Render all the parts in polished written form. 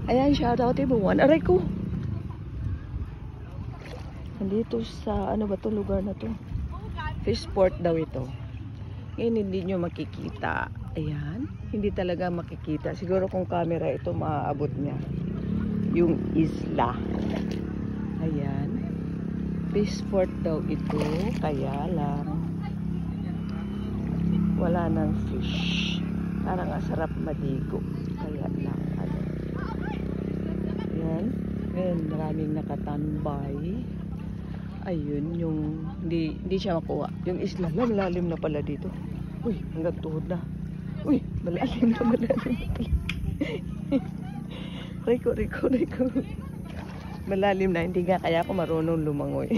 Ayan, shoutout everyone. Aray ko! Nandito sa, ano ba to lugar na to? Fishport daw ito. Ngayon hindi nyo makikita. Ayan, hindi talaga makikita. Siguro kung camera ito, maaabot niya. Yung isla. Ayan. Fishport daw ito. Kaya lang, wala nang fish. Parang asarap maligo. Kaya lang, ano. Ayan. Ayan, maraming nakatambay. Ayun, yung hindi siya makuha. Yung isla, malalim na pala dito. Uy, hanggang tuhod na. Uy, malalim na pala. Riko. Malalim na, hindi nga kaya ako marunong lumangoy.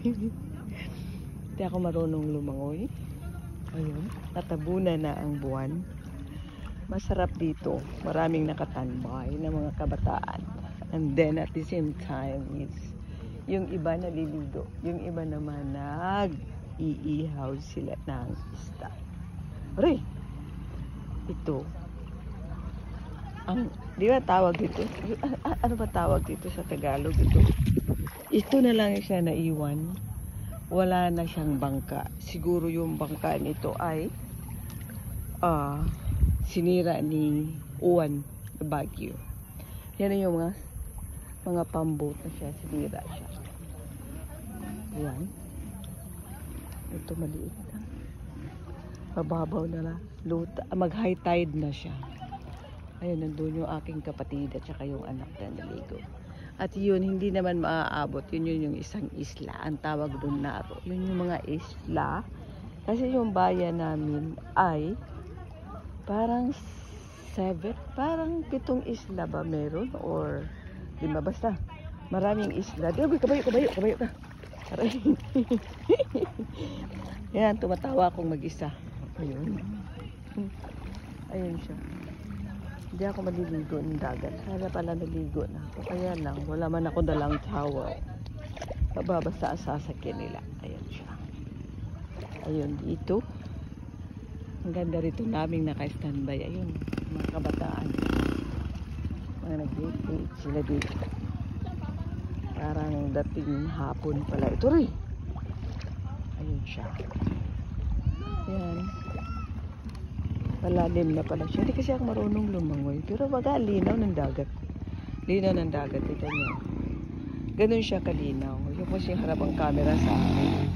Hindi ako marunong lumangoy. Ayun, tatabunan na ang buwan. Masarap dito. Maraming nakatambay na mga kabataan. And then at the same time is yung iba naliligo, yung iba naman nag-iihaw sila ng isda. Aray! Ito. Di ba tawag dito? Ano ba tawag dito sa Tagalog ito? Ito na lang siya naiwan. Wala na siyang bangka. Siguro yung bangka nito ay sinira ni Uwan na Baguio. Yan yung mga pamboat na siya, sinira siya. Ayan. Ito maliit na. Mababaw na lang. Mag-high tide na siya. Ayun, nandun yung aking kapatid at saka yung anak na naligo. At yun, hindi naman maaabot. Yun yung isang isla. Ang tawag doon Naro. Yun yung mga isla. Kasi yung bayan namin ay parang 7 isla ba meron? Or 5 basta. Maraming isla. Di, kabayo ka. Yan, tumatawa akong mag-isa. Ayun. Ayun siya. Hindi ako maliligo ng dagat. Sana pala naligo na ako. Kaya lang, wala man ako dalang towel. Bababasa ang sasakyan nila. Ayun siya. Ayun dito. Ang ganda rito naming naka-standby. Ayun, mga kabataan. Mga nag-date sila dito. Parang dating hapon pala. Ito rin. Ayun siya. Ayan. Malalim na pala siya. Hindi kasi ako marunong lumangoy. Pero baga, linaw ng dagat. Linaw ng dagat. Ito niya. Ganun siya kalinaw. Yung po siyang harap ang camera sa akin.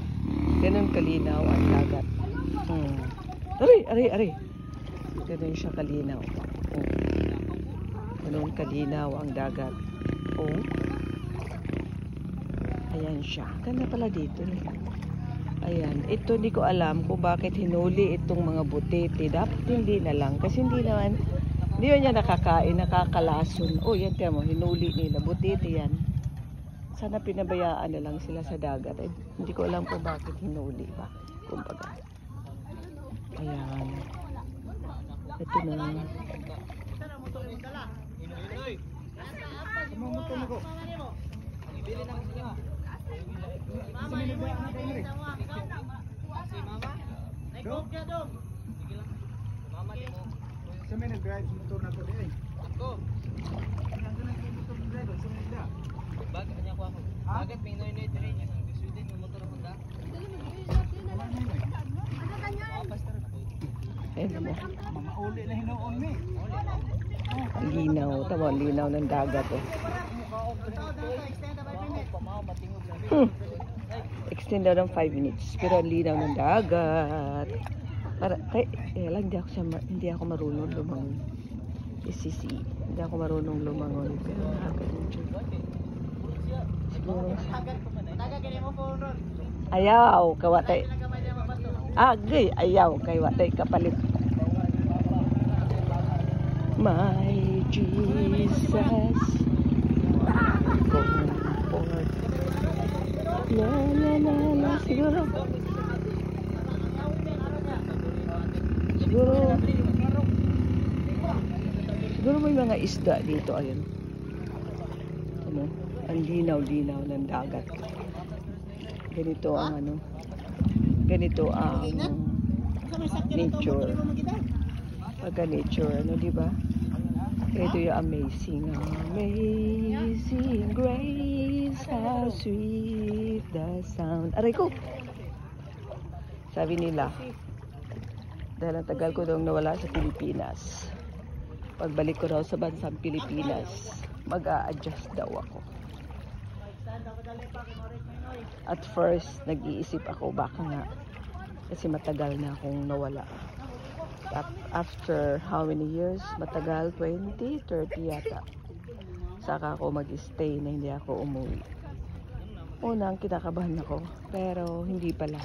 Ganun kalinaw ang dagat. Aray. Ganun siya kalinaw. Ganun kalinaw ang dagat. Ayan siya. Ganda pala dito. Ayan. Ito hindi ko alam kung bakit hinuli itong mga butete. Dapat hindi na lang. Kasi hindi niya nakakain, nakakalason. Yan tiyan mo. Hinuli nila. Butete yan. Sana pinabayaan na lang sila sa dagat. Hindi ko alam kung bakit hinuli ba. Kumbaga. Ayan. Ito na. Bakit may noy-noy rin yung gusto din yung motor mo da? Ayan mo. Mga uli na hinoon mi. Linaw. Tama, linaw ng dagat. Extend daw ng 5 minutes. Pero linaw ng dagat. Lang, hindi ako marunong lumangoy. Isisi. Hindi ako marunong lumangoy. Pero nakakadunjur. Siguro. Ayaw, kawatay. Agay, ayaw, kay watay kapalit. My Jesus. Comfort. La. Siguro. Siguro may mga isda dito. Ayun. Ano? Ang linaw-linaw ng dagat. Ganito ang ganito ang nature. Pagka nature, di ba? Ito yung amazing, amazing grace, how sweet the sound. Aray ko! Sabi nila, dahil ang tagal ko daw nawala sa Pilipinas, pagbalik ko daw sa bansang Pilipinas, mag-a-adjust daw ako. At first, nag-iisip ako, baka nga, kasi matagal na akong nawala. After how many years? Matagal, 20, 30 yata. Saka ako mag-stay na hindi ako umuwi. Unang kinakabahan ako, pero hindi pala.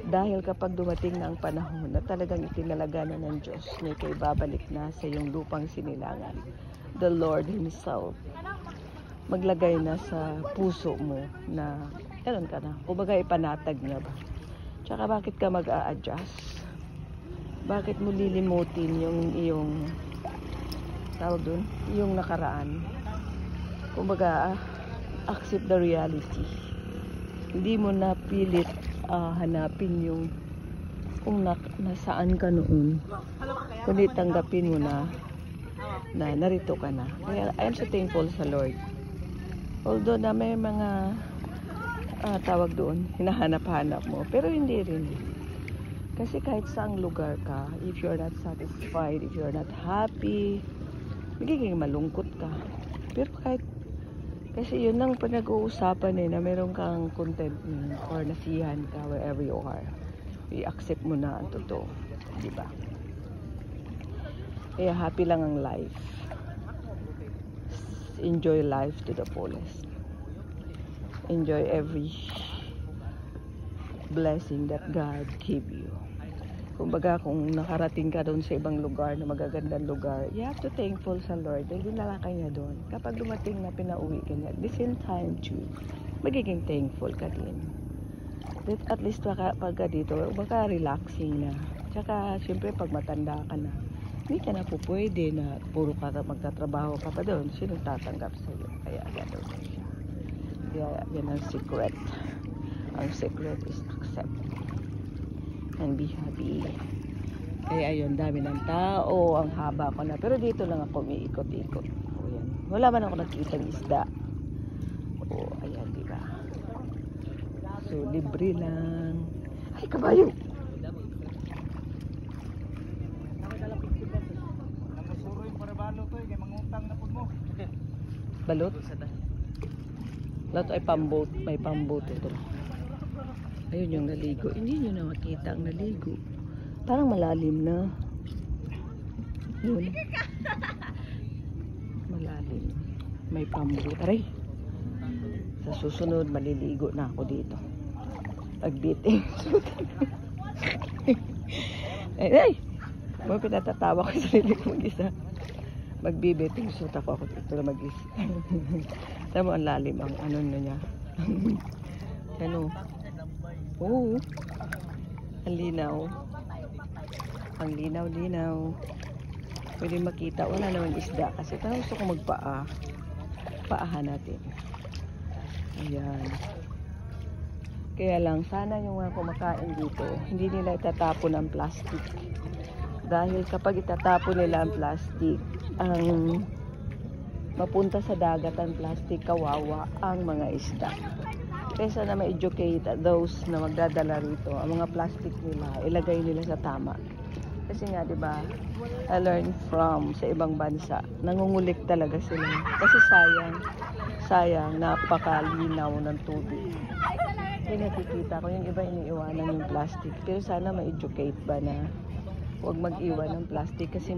Dahil kapag dumating na ang panahon na talagang itinalaga na ng Diyos na ikay babalik na sa iyong lupang sinilangan, the Lord Himself, maglagay na sa puso mo na, gano'n ka na, kumbaga ipanatag niya ba? Tsaka bakit ka mag-a-adjust? Bakit mo lilimutin yung iyong tawag dun, yung nakaraan? Kumbaga, accept the reality. Hindi mo na pilit hanapin yung kung nasaan ka noon. Kundi tanggapin mo na narito ka na. Kaya I am so thankful sa Lord. Although na may mga tawag doon, hinahanap-hanap mo. Pero hindi rin. Kasi kahit saang lugar ka, if you're not satisfied, if you're not happy, magiging malungkot ka. Pero kahit, kasi yun lang pinag-uusapan na meron kang contentment or nasiyahan ka wherever you are. I-accept mo na ang totoo. Diba? Kaya happy lang ang life. Enjoy life to the fullest. Enjoy every blessing that God gave you. Kumbaga, kung nakarating ka doon sa ibang lugar na magagandang lugar, you have to thankful sa Lord dahil dinalakay niya doon. Kapag dumating na pinauwi ka niya, at the same time too, magiging thankful ka din. At least pag ka dito, baka relaxing na. Tsaka, syempre, pag matanda ka na, hindi ka na po pwede na puro ka magtatrabaho ka pa doon. Sino tatanggap sa iyo? Kaya gano'n siya. Kaya yan ang secret. Ang secret is accept and be happy. Kaya ayun, dami ng tao, ang haba ko na. Pero dito lang ako umiikot-ikot. O yan. Wala man ako nakikitang isda. O, ayan, diba? So, libre lang. Ay, kabayo! Balot? Lahat ay pambot. May pambot ito. Ayun yung naligo. Hindi nyo na makita ang naligo. Parang malalim na. Yun. Malalim. May pambot. Aray. Sa susunod, maliligo na ako dito. Pagbiting. Ay! Mga pinatatawa ko sa sarili ko mag-isa. Magbibiting suit ako dito na mag-isa. Tama mo, ang lalim ang ano na niya. Ano? Oo. Ang linaw. Ang linaw-linaw. Pwede makita. Wala naman isda. Kasi parang gusto ko magpaa. Paahan natin. Ayan. Kaya lang, sana yung mga kumakain dito, hindi nila itatapon ang plastic. Dahil kapag itatapon nila ang plastic, ang mapunta sa dagat ang plastic, kawawa ang mga isda. Kaysa na ma-educate those na magdadala rito, ang mga plastic nila, ilagay nila sa tama. Kasi nga, di ba, I learned from sa ibang bansa, nangungulik talaga sila. Kasi sayang, napakalinaw ng tubig. Kaya nakikita ko, yung iba iniiwanan yung plastic. Pero sana ma-educate ba na huwag mag-iwan ng plastic kasi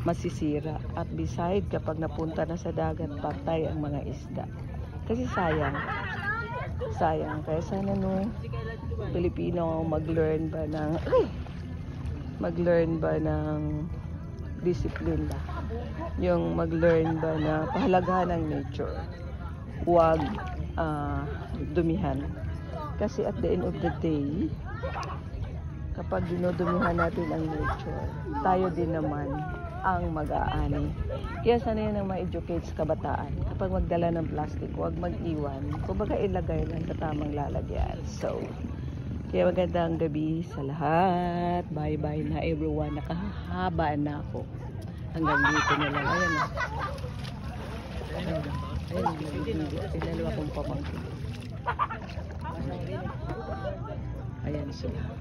masisira. At beside, kapag napunta na sa dagat, patay ang mga isda. Kasi sayang. Kaya sana Pilipino mag-learn ba ng discipline ba? Yung mag-learn ba na pahalagahan ng nature. Huwag dumihan. Kasi at the end of the day, kapag dinodumihan natin ang nature, tayo din naman ang mag-aani. Kaya sana yan ang ma-educate sa kabataan. Kapag magdala ng plastic, huwag mag-iwan. Kumbaga ilagay lang sa tamang lalagyan. So, kaya magandang gabi sa lahat. Bye-bye na everyone. Nakahaba na ako. Hanggang dito na lang. Ayan o. Ayan. Ayan. Pinalawa kong pamangkin. Ayan siya.